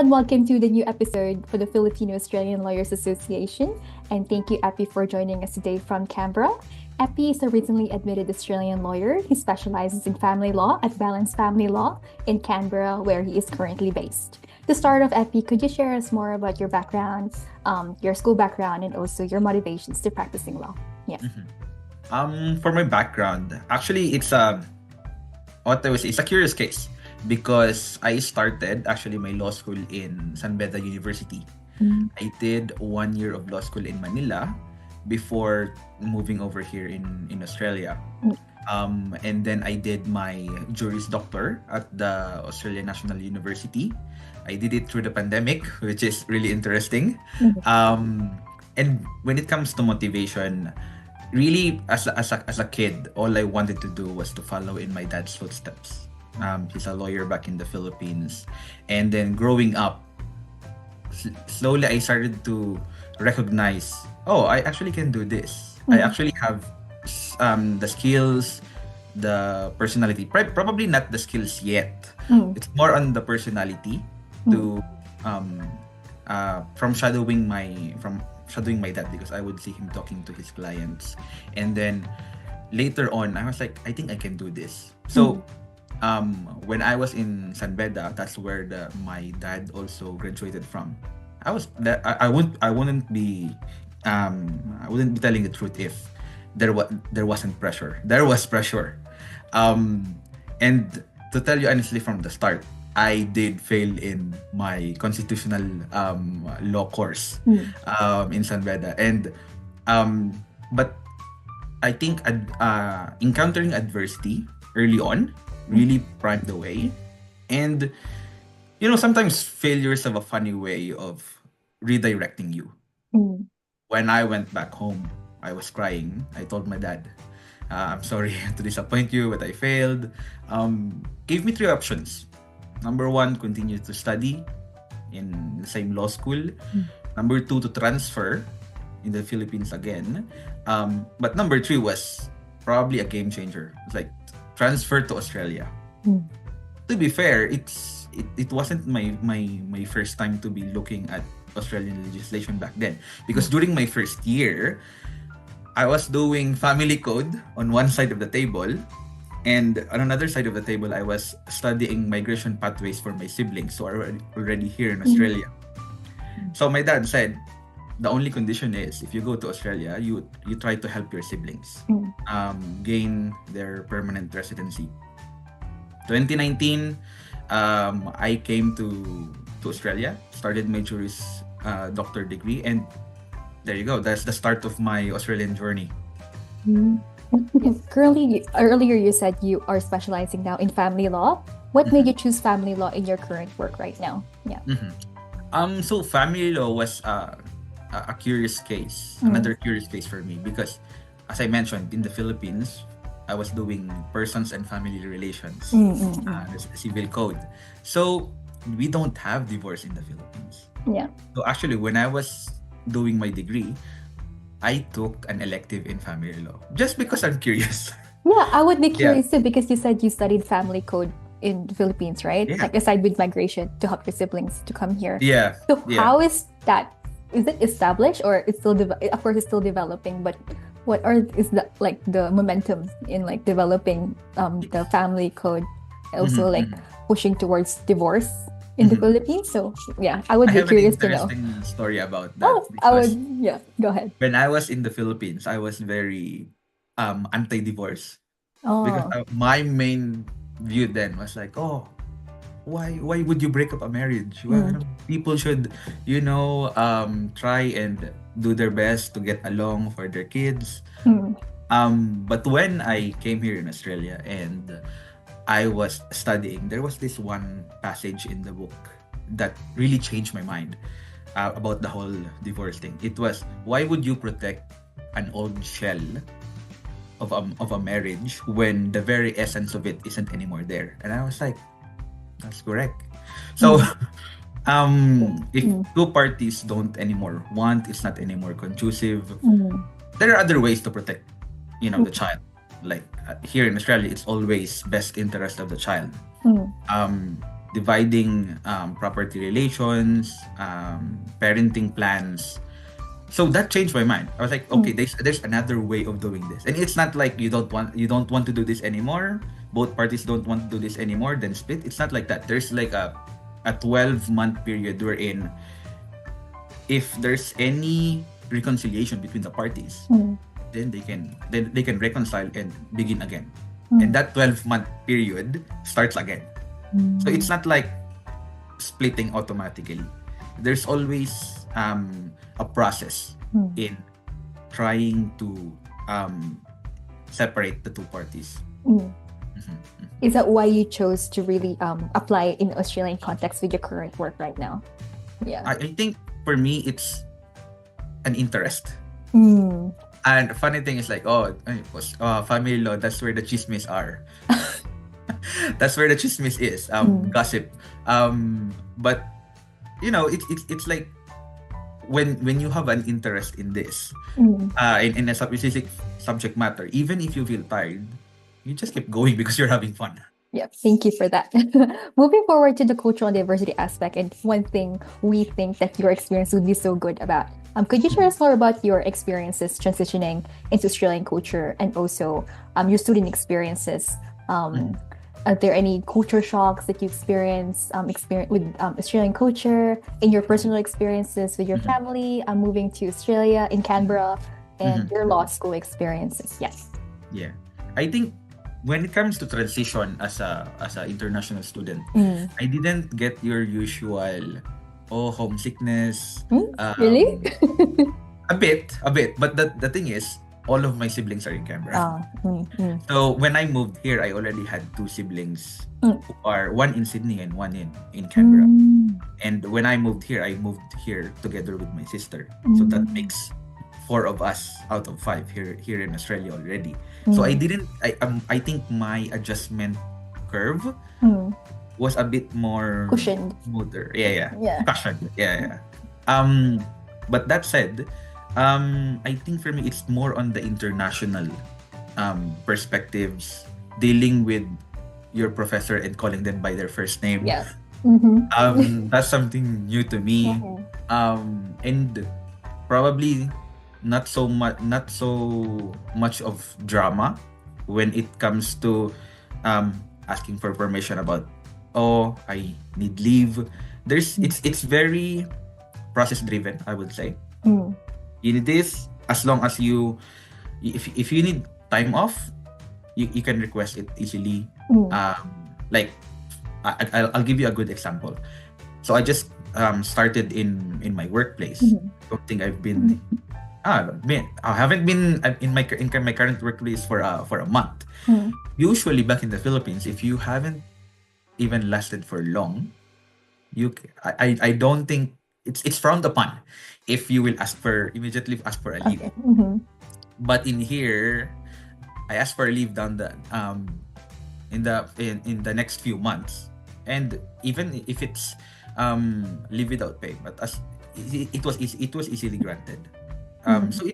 everyone. Welcome to the new episode for the Filipino Australian Lawyers Association. And thank you, Epi, for joining us today from Canberra. Epi is a recently admitted Australian lawyer. He specializes in family law at Balance Family Law in Canberra, where he is currently based. To start off, Epi, could you share us more about your background, your school background, and also your motivations to practicing law? Yeah. For my background, actually, it's a curious case because I started actually my law school in San Beda University. I did 1 year of law school in Manila before moving over here in Australia. And then I did my Juris Doctor at the Australian National University. I did it through the pandemic, which is really interesting. And when it comes to motivation, really, as a kid, all I wanted to do was to follow in my dad's footsteps. He's a lawyer back in the Philippines. And then growing up, slowly I started to recognize, oh, I actually can do this. I actually have the skills, the personality. Probably not the skills yet. It's more on the personality to from shadowing my dad, because I would see him talking to his clients. And then later on, I was like, I think I can do this. So when I was in San Beda, that's where my dad also graduated from. I wouldn't be telling the truth if there wasn't pressure. There was pressure. And to tell you honestly, from the start, I did fail in my constitutional law course in San Beda. And but I think encountering adversity early on really primed the way. And sometimes failures have a funny way of redirecting you. When I went back home, I was crying. I told my dad, I'm sorry to disappoint you, but I failed. Gave me 3 options. Number 1, continue to study in the same law school. Number 2, to transfer in the Philippines again. But number 3 was probably a game changer. It's like transfer to Australia. To be fair, it wasn't my first time to be looking at Australian legislation back then, because during my first year, I was doing family code on one side of the table, and on another side of the table, I was studying migration pathways for my siblings who are already here in Australia. So my dad said, the only condition is if you go to Australia, you try to help your siblings gain their permanent residency. 2019, I came to Australia, started my Juris Doctor degree, and there you go. That's the start of my Australian journey. Yes. Earlier you said you are specializing now in family law. What made you choose family law in your current work right now? Yeah. So family law was a curious case, another curious case for me, because as I mentioned, in the Philippines, I was doing persons and family relations, the civil code. So we don't have divorce in the Philippines. Yeah. So actually, when I was doing my degree, I took an elective in family law just because I'm curious. Yeah, I would be curious too, because you said you studied family code in the Philippines, right? Yeah. Like aside with migration to help your siblings to come here. Yeah. So how is that? Is it established, or it's still of course it's still developing, but is the momentum in like developing the family code, also like pushing towards divorce in the Philippines? So yeah, I would be curious to know. I have an interesting story about that. Oh, go ahead. When I was in the Philippines, I was very anti-divorce, because my main view then was like, oh, why would you break up a marriage? Well, people should try and do their best to get along for their kids. But when I came here in Australia and I was studying, there was this one passage in the book that really changed my mind about the whole divorce thing. It was, why would you protect an old shell of a marriage when the very essence of it isn't anymore there? And I was like, that's correct. So if two parties don't anymore want, it's not anymore conducive, there are other ways to protect the child. Like here in Australia, it's always best interest of the child. dividing property relations, parenting plans. So that changed my mind. I was like, okay, there's another way of doing this, and it's not like you don't want to do this anymore. Both parties don't want to do this anymore. Then split. It's not like that. There's like a 12-month period wherein if there's any reconciliation between the parties, then they can reconcile and begin again. And that 12-month period starts again. So it's not like splitting automatically. There's always a process in trying to separate the two parties. Is that why you chose to really apply in Australian context with your current work right now? Yeah. I think for me it's an interest. And the funny thing is like, family law, that's where the chismes are. That's where the chismes is, gossip. But it's like when you have an interest in this, in a specific subject matter, even if you feel tired, you just keep going because you're having fun. Yep, thank you for that. Moving forward to the cultural diversity aspect, and one thing we think that your experience would be so good about. Could you share us more about your experiences transitioning into Australian culture and also your student experiences? Are there any culture shocks that you experienced with Australian culture, in your personal experiences with your family, moving to Australia in Canberra, and your law school experiences? Yes. Yeah, I think when it comes to transition as a international student, I didn't get your usual homesickness. Really? a bit. But the thing is, all of my siblings are in Canberra. So when I moved here, I already had two siblings who are one in Sydney and one in Canberra. And when I moved here together with my sister. So that makes 4 of us out of 5 here in Australia already. So I think my adjustment curve was a bit more cushioned, smoother. Yeah. Cushioned. Yeah. But that said, I think for me it's more on the international perspectives, dealing with your professor and calling them by their first name. Yes. That's something new to me. And probably not so much of drama when it comes to asking for permission about I need leave. It's very process driven, I would say. It is, as long as if you need time off, you can request it easily. Like I'll give you a good example. So I just started in my workplace. Don't think I've been I haven't been in my current workplace for a month. Usually back in the Philippines, if you haven't even lasted for long, I don't think it's frowned upon if you will immediately ask for a leave. Okay. But in here, I asked for a leave down the in the next few months, and even if it's leave without pay, but it was easily granted. So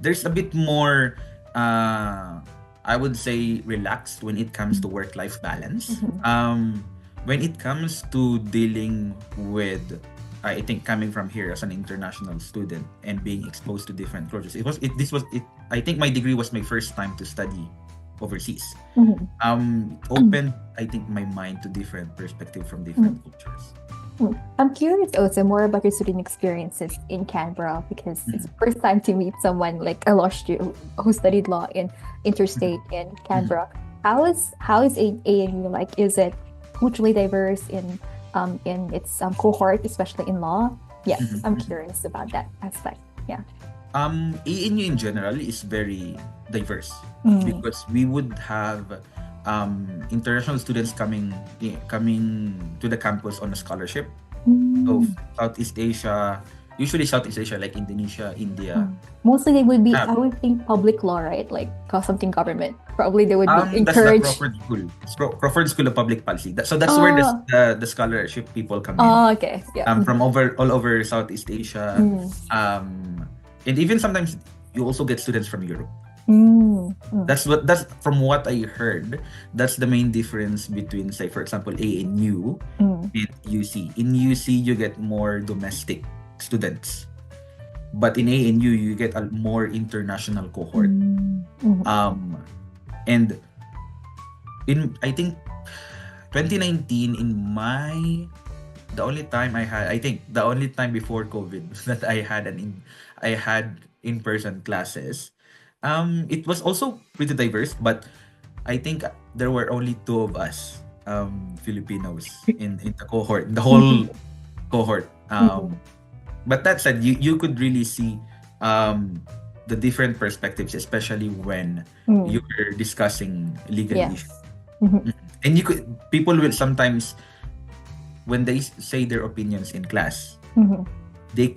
there's a bit more I would say relaxed when it comes to work-life balance. When it comes to dealing with, I think, coming from here as an international student and being exposed to different cultures, I think my degree was my first time to study overseas. Opened, I think, my mind to different perspective from different cultures. I'm curious also more about your student experiences in Canberra, because it's the first time to meet someone like a law student who studied law in interstate in Canberra. How is ANU like? Is it culturally diverse in its cohort, especially in law? Yes, I'm curious about that aspect. Yeah. ANU in general is very diverse because we would have international students coming to the campus on a scholarship. So Southeast Asia, usually Southeast Asia like Indonesia, India. Mostly they would be, I would think, public law, right? Like something government. Probably they would be encouraged. That's the Crawford School. It's Crawford School of Public Policy. So that's where the scholarship people come in. Oh, okay. Yeah. From all over Southeast Asia. And even sometimes you also get students from Europe. That's from what I heard. That's the main difference between, say, for example, ANU in UC. In UC, you get more domestic students, but in ANU, you get a more international cohort. Um, and in I think 2019, the only time before COVID that I had in-person classes. It was also pretty diverse, but I think there were only two of us, Filipinos in the cohort, the whole cohort. But that said, you could really see the different perspectives, especially when you were discussing legal issues. Yes. And people will sometimes, when they say their opinions in class, they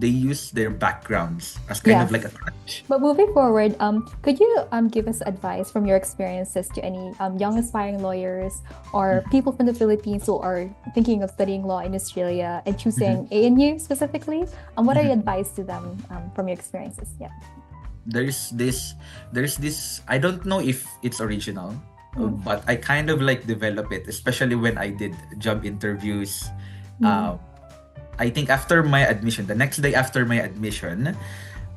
use their backgrounds as kind of Yes. like a crutch. But moving forward, could you give us advice from your experiences to any young aspiring lawyers or people from the Philippines who are thinking of studying law in Australia and choosing ANU specifically? What are your advice to them from your experiences? Yeah. There's this I don't know if it's original, but I kind of like develop it, especially when I did job interviews. I think after my admission, the next day after my admission,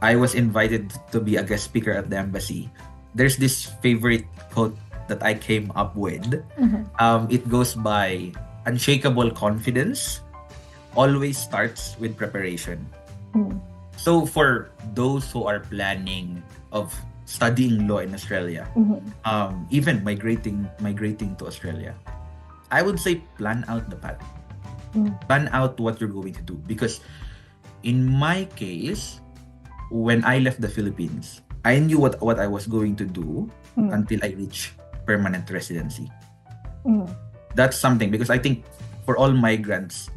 I was invited to be a guest speaker at the embassy. There's this favorite quote that I came up with. It goes by, "Unshakable confidence always starts with preparation." So for those who are planning of studying law in Australia, even migrating to Australia, I would say plan out the path. Plan out what you're going to do, because in my case, when I left the Philippines, I knew what I was going to do until I reach permanent residency. That's something, because I think for all migrants,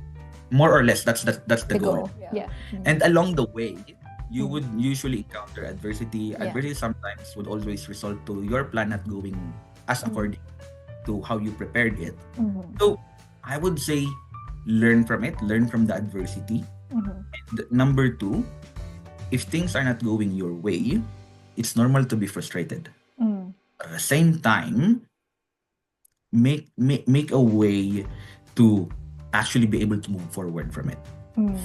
more or less, that's the goal. Yeah. And along the way, you would usually encounter adversity. Adversity sometimes would always result to your plan not going as according to how you prepared it. So I would say, learn from it, learn from the adversity. And number two, if things are not going your way, it's normal to be frustrated. But at the same time, make a way to actually be able to move forward from it.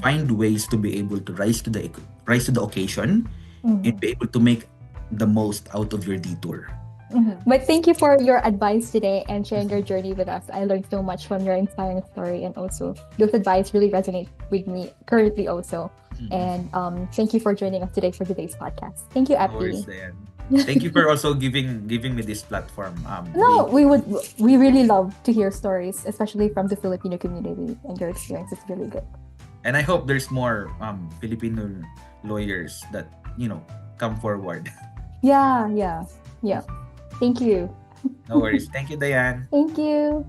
Find ways to be able to rise to the occasion and be able to make the most out of your detour. But thank you for your advice today and sharing your journey with us. I learned so much from your inspiring story, and also those advice really resonate with me currently also. And thank you for joining us today for today's podcast. Thank you, No worries, Appy. Dayan. Thank you for also giving me this platform. No, we really love to hear stories, especially from the Filipino community, and your experience is really good. And I hope there's more Filipino lawyers that come forward. Yeah. Thank you. No worries. Thank you, Dayan. Thank you.